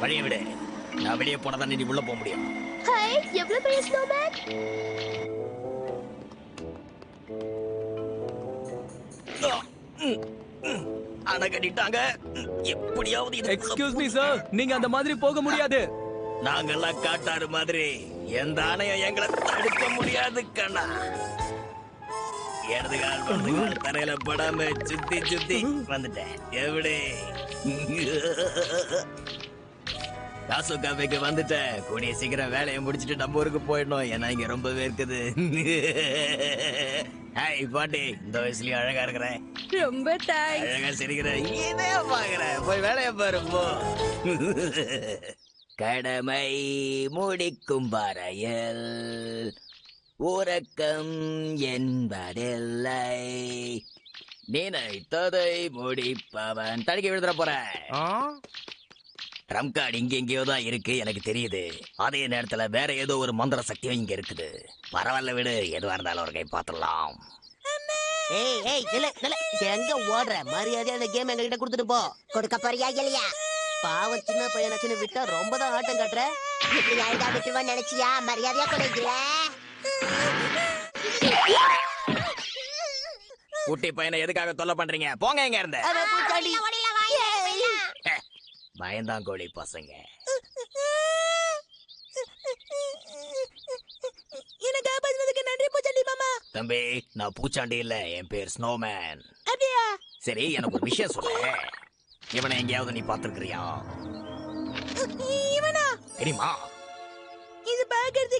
வழியை விடு. நான் வெளியே போனதான் நீ உள்ள போக முடியும். ஹாய், எவ்வளவு பெரிய ஸ்னோமேன். அணை கட்டிட்டாங்க. எப்படியாவது இது எக்ஸ்கியூஸ் மீ சார், நீங்க அந்த மாதிரி போக முடியாது. நாங்கெல்லாம் காட்டாறு மாதிரி எந்த அணையும் எங்களை தடுக்க முடியாது கண்ணா. இடதுகால் வலதுகால் தரையில படாம சுத்தி சுத்தி வந்துட்டேன். எப்படி காசு காஃபிக்கு வந்துட்டேன். கூடிய சீக்கிரம் வேலையை முடிச்சிட்டு நம்ம ஊருக்கு போயிடணும். ஏன்னா இங்க ரொம்பவே இருக்குது. ஹாய் பாட்டி, இந்த வயசுலயும் அழகா இருக்கிறேன். ரொம்ப தேங்க்ஸ். அழகா சிரிக்கிறேன். இதே பாக்குறேன். போய் வேலையை பாரு போ. கடமை முடிக்கும் வரையில் உறக்கம் என்பதில்லை. நினைத்ததை முடிப்பவன். தடுக்கி விழுந்துட போற. ட்ரம் கார்டு இங்க எங்கேயோ தான் இருக்கு, எனக்கு தெரியுது. அதே நேரத்துல வேற ஏதோ ஒரு மந்திர சக்தியும் இங்க இருக்குது. பரவாயில்ல விடு, எதுவா இருந்தாலும் ஒரு கை பாத்துடலாம். ஏய் ஏய் நில நில எங்க ஓடுற? மரியாதையா அந்த கேம் எங்க கிட்ட கொடுத்துட்டு போ. கொடுக்க போறியா இல்லையா? பாவம் சின்ன பையனாச்சுன்னு விட்டா ரொம்ப தான் ஆட்டம் காட்டுற. இப்படி அழுதா விட்டுருவான்னு நினைச்சியா? மரியாதையா கொடுக்கல. குட்டி பையனை எதுக்காக தொல்லை பண்றீங்க? போங்க இங்க இருந்து. அவன் பூச்சாண்டி. பயந்தாங்கோழி பசங்க. என்ன காப்பாத்துனதுக்கு நன்றி பூச்சாண்டி மாமா. தம்பி, நான் பூச்சாண்டி இல்ல, என் பேர் ஸ்னோமேன். அப்படியா? சரி, எனக்கு ஒரு விஷயம் சொல்லு. இவனை எங்கேயாவது நீ பாத்துருக்கிறியா? இவனா? தெரியுமா? இது பாக்குறதுக்கு